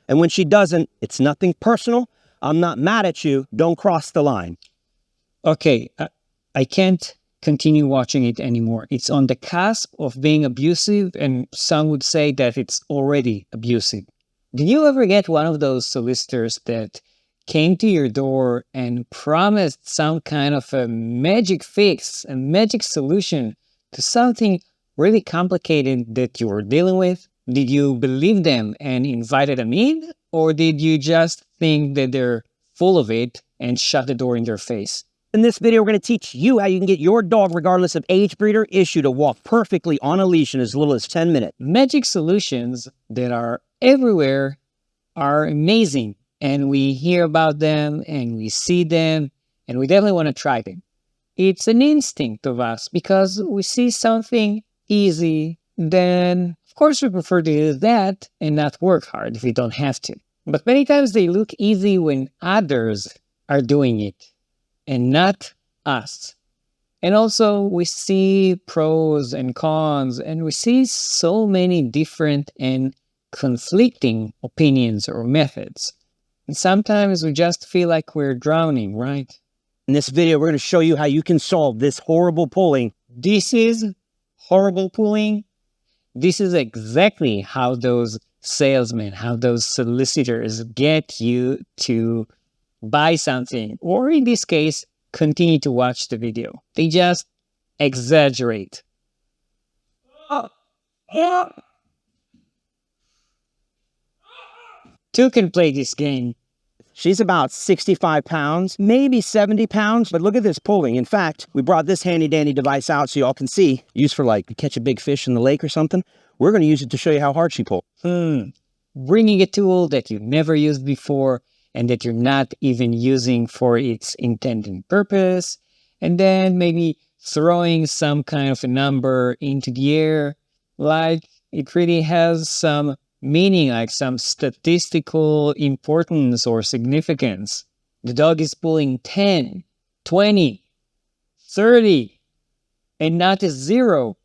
And when she doesn't, it's nothing personal. I'm not mad at you. Don't cross the line. Okay, I can't continue watching it anymore. It's on the cusp of being abusive, and some would say that it's already abusive. Did you ever get one of those solicitors that came to your door and promised some kind of a magic fix, a magic solution to something really complicated that you were dealing with? Did you believe them and invited them in? Or did you just think that they're full of it and shut the door in their face? In this video, we're going to teach you how you can get your dog, regardless of age, breed, or issue, to walk perfectly on a leash in as little as 10 minutes. Magic solutions that are everywhere are amazing, and we hear about them and we see them and we definitely want to try them. It's an instinct of us because we see something easy, then of course we prefer to do that and not work hard if we don't have to. But many times they look easy when others are doing it and not us. And also we see pros and cons, and we see so many different and conflicting opinions or methods. And sometimes we just feel like we're drowning, right? In this video, we're going to show you how you can solve this horrible pulling. This is horrible pulling. This is exactly how those salesmen, how those solicitors get you to buy something, or in this case, continue to watch the video. They just exaggerate. Two can play this game. She's about 65 pounds, maybe 70 pounds, but look at this pulling. In fact, we brought this handy dandy device out so y'all can see. Used for like catch a big fish in the lake or something. We're going to use it to show you how hard she pulls. Bringing a tool that you've never used before and that you're not even using for its intended purpose, and then maybe throwing some kind of a number into the air, like it really has some meaning, like some statistical importance or significance. The dog is pulling 10, 20, 30, and not a 0.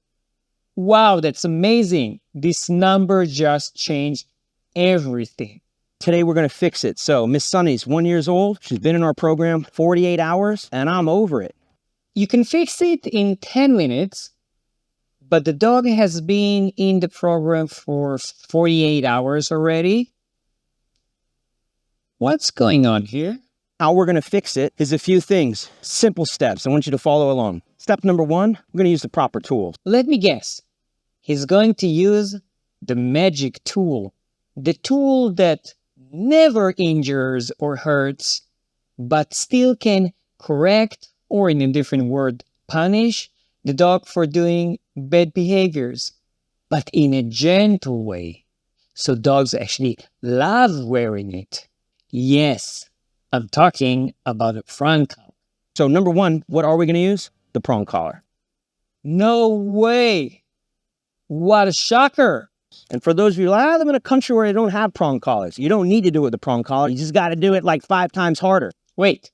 Wow, that's amazing. This number just changed everything. Today we're going to fix it. So Miss Sunny's 1 year old. She's been in our program 48 hours, and I'm over it. You can fix it in 10 minutes, but the dog has been in the program for 48 hours already. What's going on here? How we're going to fix it is a few things. Simple steps. I want you to follow along. Step number 1, we're going to use the proper tools. Let me guess. He's going to use the magic tool. The tool that never injures or hurts, but still can correct, or in a different word, punish the dog for doing bad behaviors, but in a gentle way. So dogs actually love wearing it. Yes, I'm talking about a prong collar. So number 1, what are we going to use? The prong collar. No way! What a shocker! And for those of you like, I live in a country where they don't have prong collars. You don't need to do it with the prong collar. You just got to do it like 5 times harder. Wait,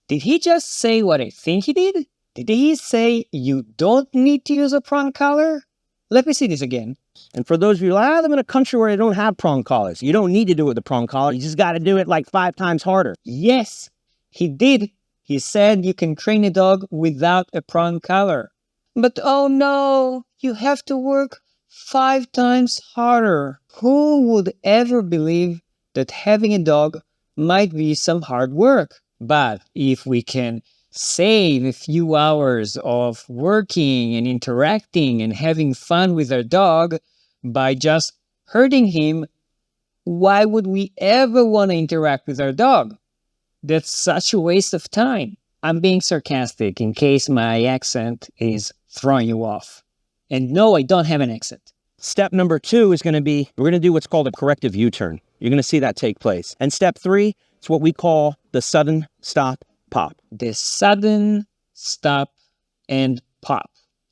did he just say what I think he did? Did he say you don't need to use a prong collar? Let me see this again. And for those of you like, I live in a country where they don't have prong collars. You don't need to do it with the prong collar. You just got to do it like 5 times harder. Yes, he did. He said you can train a dog without a prong collar. But oh no, you have to work 5 times harder. Who would ever believe that having a dog might be some hard work? But if we can save a few hours of working and interacting and having fun with our dog by just hurting him, why would we ever want to interact with our dog? That's such a waste of time. I'm being sarcastic in case my accent is throwing you off. And no, I don't have an accent. Step number 2 is going to be, we're going to do what's called a corrective U-turn. You're going to see that take place. And step 3, it's what we call the sudden stop pop. The sudden stop and pop,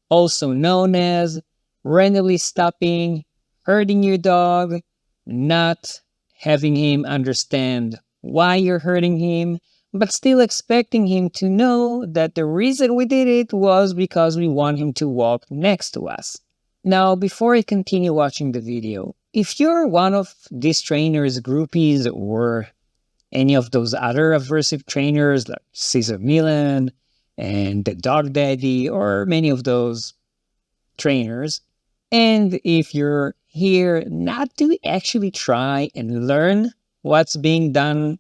also known as randomly stopping, hurting your dog, not having him understand why you're hurting him, but still expecting him to know that the reason we did it was because we want him to walk next to us. Now, before I continue watching the video, if you're one of these trainers, groupies, or any of those other aversive trainers like Cesar Millan and the Dog Daddy, or many of those trainers, and if you're here not to actually try and learn what's being done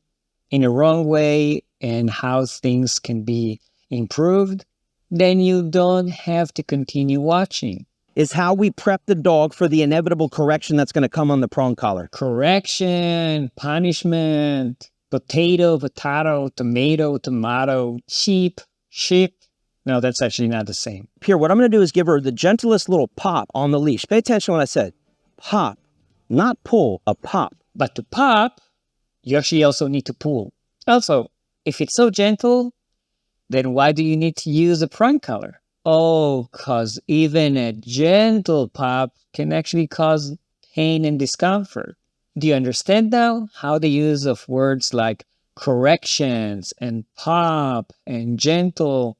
in a wrong way and how things can be improved, then you don't have to continue watching. Is how we prep the dog for the inevitable correction that's going to come on the prong collar. Correction, punishment, potato, tomato, sheep. No, that's actually not the same. Here, what I'm going to do is give her the gentlest little pop on the leash. Pay attention to what I said. Pop, not pull, a pop. But to pop, you actually also need to pull. Also, if it's so gentle, then why do you need to use a prong collar? Oh, because even a gentle pop can actually cause pain and discomfort. Do you understand now how the use of words like corrections and pop and gentle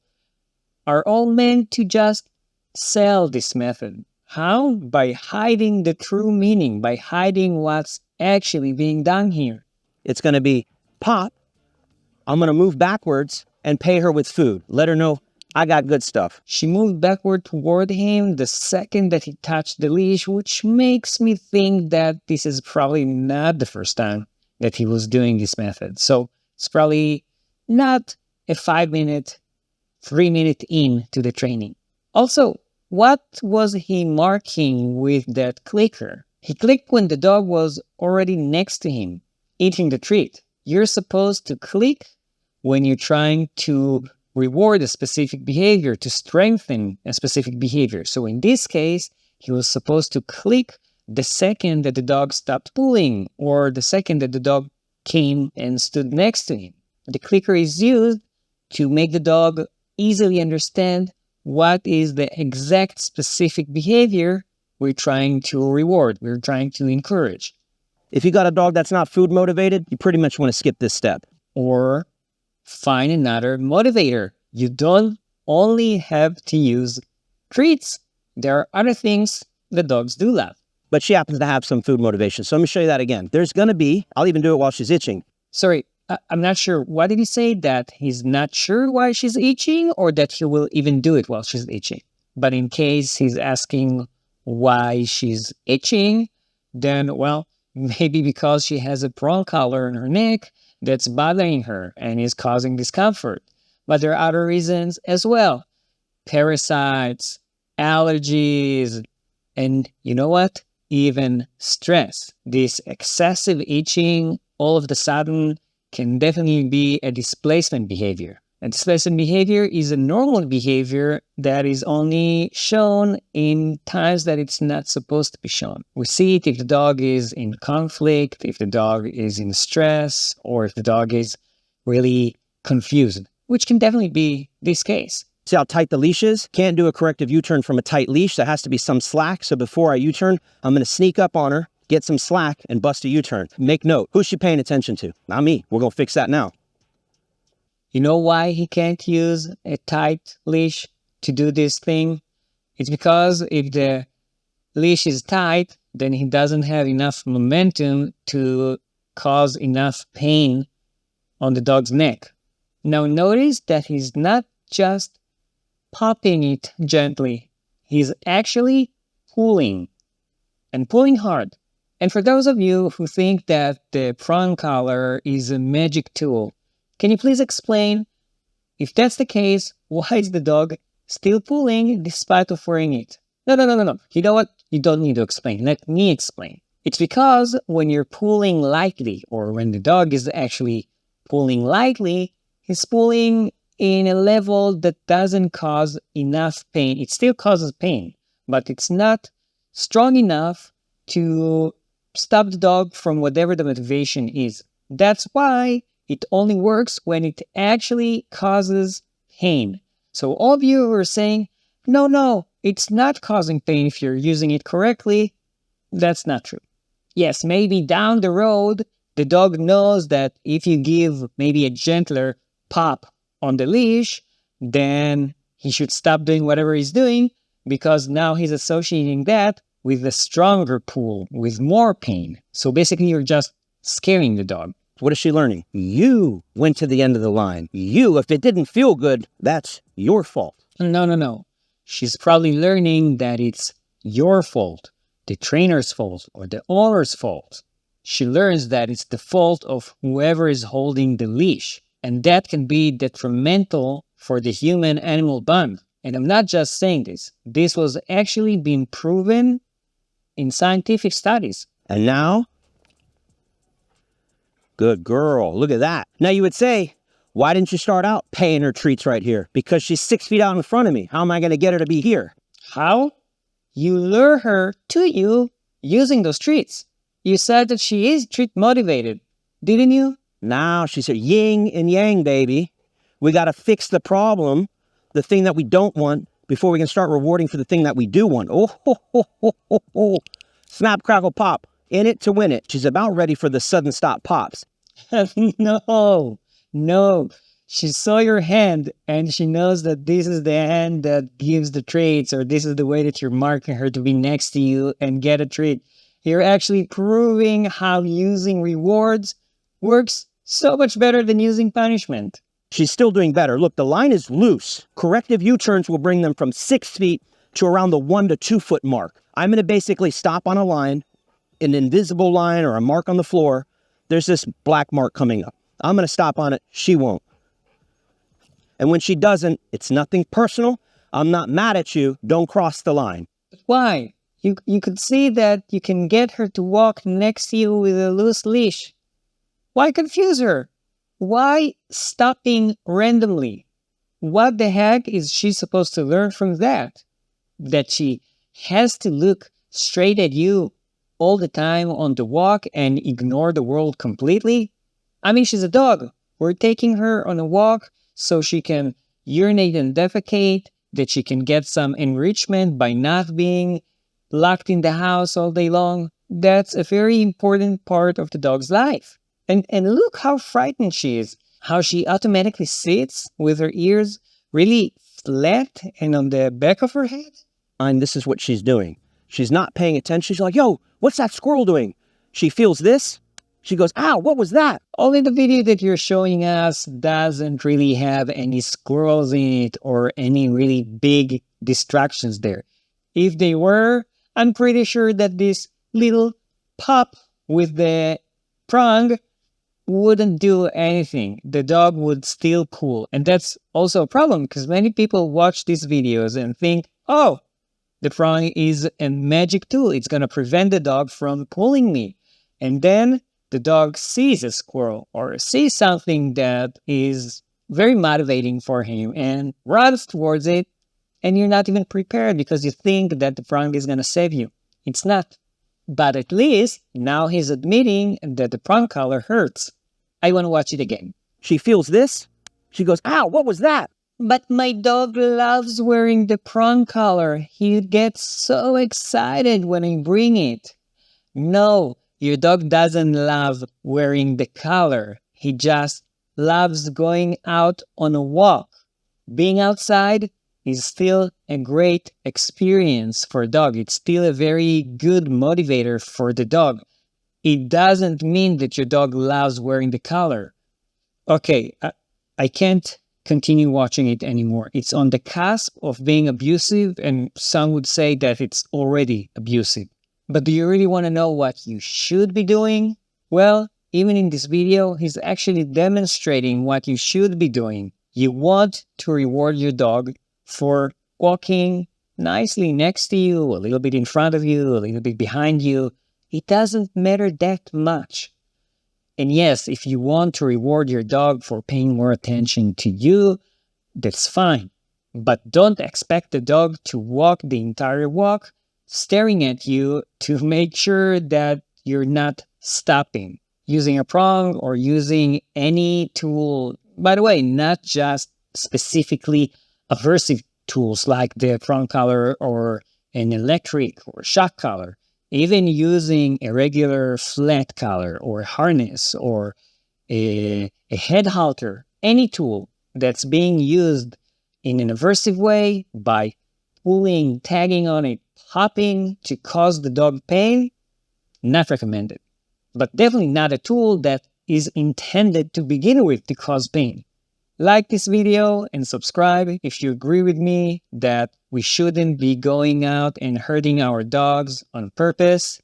are all meant to just sell this method? How? By hiding the true meaning, by hiding what's actually being done here. It's going to be pop. I'm going to move backwards and pay her with food. Let her know I got good stuff. She moved backward toward him the second that he touched the leash, which makes me think that this is probably not the first time that he was doing this method. So it's probably not a 5-minute, 3-minute in to the training. Also, what was he marking with that clicker? He clicked when the dog was already next to him, eating the treat. You're supposed to click when you're trying to reward a specific behavior, to strengthen a specific behavior. So in this case, he was supposed to click the second that the dog stopped pulling, or the second that the dog came and stood next to him. The clicker is used to make the dog easily understand what is the exact specific behavior we're trying to reward, we're trying to encourage. If you got a dog that's not food motivated, you pretty much want to skip this step. Or find another motivator. You don't only have to use treats. There are other things the dogs do love. But she happens to have some food motivation. So let me show you that again. There's going to be, I'll even do it while she's itching. Sorry, I'm not sure. What did he say? That he's not sure why she's itching, or that he will even do it while she's itching? But in case he's asking why she's itching, then, well, maybe because she has a prong collar in her neck that's bothering her and is causing discomfort. But there are other reasons as well. Parasites, allergies, and you know what? Even stress. This excessive itching all of a sudden can definitely be a displacement behavior. A displacement behavior is a normal behavior that is only shown in times that it's not supposed to be shown. We see it if the dog is in conflict, if the dog is in stress, or if the dog is really confused, which can definitely be this case. See how tight the leash is? Can't do a corrective U-turn from a tight leash. There has to be some slack. So before I U-turn, I'm going to sneak up on her, get some slack, and bust a U-turn. Make note. Who's she paying attention to? Not me. We're going to fix that now. You know why he can't use a tight leash to do this thing? It's because if the leash is tight, then he doesn't have enough momentum to cause enough pain on the dog's neck. Now notice that he's not just popping it gently. He's actually pulling, and pulling hard. And for those of you who think that the prong collar is a magic tool, can you please explain, if that's the case, why is the dog still pulling despite of wearing it? No. You know what? You don't need to explain. Let me explain. It's because when you're pulling lightly, or when the dog is actually pulling lightly, he's pulling in a level that doesn't cause enough pain. It still causes pain, but it's not strong enough to stop the dog from whatever the motivation is. That's why it only works when it actually causes pain. So all of you who are saying, no, it's not causing pain if you're using it correctly, that's not true. Yes, maybe down the road, the dog knows that if you give maybe a gentler pop on the leash, then he should stop doing whatever he's doing, because now he's associating that with a stronger pull, with more pain. So basically, you're just scaring the dog. What is she learning? You went to the end of the line. You, if it didn't feel good, that's your fault. No. She's probably learning that it's your fault, the trainer's fault, or the owner's fault. She learns that it's the fault of whoever is holding the leash. And that can be detrimental for the human-animal bond. And I'm not just saying this. This was actually being proven in scientific studies. And now, good girl. Look at that. Now you would say, why didn't you start out paying her treats right here? Because she's 6 feet out in front of me. How am I going to get her to be here? How? You lure her to you using those treats. You said that she is treat motivated, didn't you? Now she said, yin and yang, baby. We got to fix the problem, the thing that we don't want, before we can start rewarding for the thing that we do want. Oh, ho, ho, ho, ho, ho. Snap, crackle, pop. In it to win it. She's about ready for the sudden stop pops. No. She saw your hand and she knows that this is the hand that gives the treats, or this is the way that you're marking her to be next to you and get a treat. You're actually proving how using rewards works so much better than using punishment. She's still doing better. Look, the line is loose. Corrective U-turns will bring them from 6 feet to around the 1 to 2 foot mark. I'm going to basically stop on a line, an invisible line or a mark on the floor. There's this black mark coming up. I'm going to stop on it. She won't. And when she doesn't, it's nothing personal. I'm not mad at you. Don't cross the line. But why? You could see that you can get her to walk next to you with a loose leash. Why confuse her? Why stopping randomly? What the heck is she supposed to learn from that? That she has to look straight at you all the time on the walk and ignore the world completely? I mean, she's a dog. We're taking her on a walk so she can urinate and defecate, that she can get some enrichment by not being locked in the house all day long. That's a very important part of the dog's life. And look how frightened she is. How she automatically sits with her ears really flat and on the back of her head. And this is what she's doing. She's not paying attention. She's like, yo, what's that squirrel doing? She feels this. She goes, ow, what was that? Only the video that you're showing us doesn't really have any squirrels in it or any really big distractions there. If they were, I'm pretty sure that this little pup with the prong wouldn't do anything. The dog would still pull. And that's also a problem because many people watch these videos and think, oh, the prong is a magic tool. It's going to prevent the dog from pulling me. And then the dog sees a squirrel or sees something that is very motivating for him and runs towards it. And you're not even prepared because you think that the prong is going to save you. It's not. But at least now he's admitting that the prong collar hurts. I want to watch it again. She feels this. She goes, ow, what was that? But my dog loves wearing the prong collar. He gets so excited when I bring it. No, your dog doesn't love wearing the collar. He just loves going out on a walk. Being outside is still a great experience for a dog. It's still a very good motivator for the dog. It doesn't mean that your dog loves wearing the collar. Okay, I can't continue watching it anymore. It's on the cusp of being abusive, and some would say that it's already abusive. But do you really want to know what you should be doing? Well, even in this video, he's actually demonstrating what you should be doing. You want to reward your dog for walking nicely next to you, a little bit in front of you, a little bit behind you. It doesn't matter that much. And yes, if you want to reward your dog for paying more attention to you, that's fine. But don't expect the dog to walk the entire walk staring at you to make sure that you're not stopping. Using a prong or using any tool, by the way, not just specifically aversive tools like the prong collar or an electric or shock collar. Even using a regular flat collar or a harness or a head halter, any tool that's being used in an aversive way by pulling, tagging on it, popping to cause the dog pain, not recommended. But definitely not a tool that is intended to begin with to cause pain. Like this video and subscribe if you agree with me that we shouldn't be going out and hurting our dogs on purpose.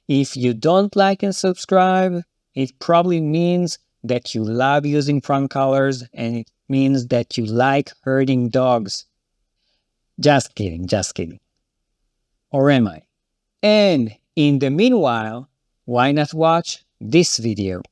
If you don't like and subscribe, it probably means that you love using prong collars and it means that you like hurting dogs. Just kidding, just kidding. Or am I? And in the meanwhile, why not watch this video?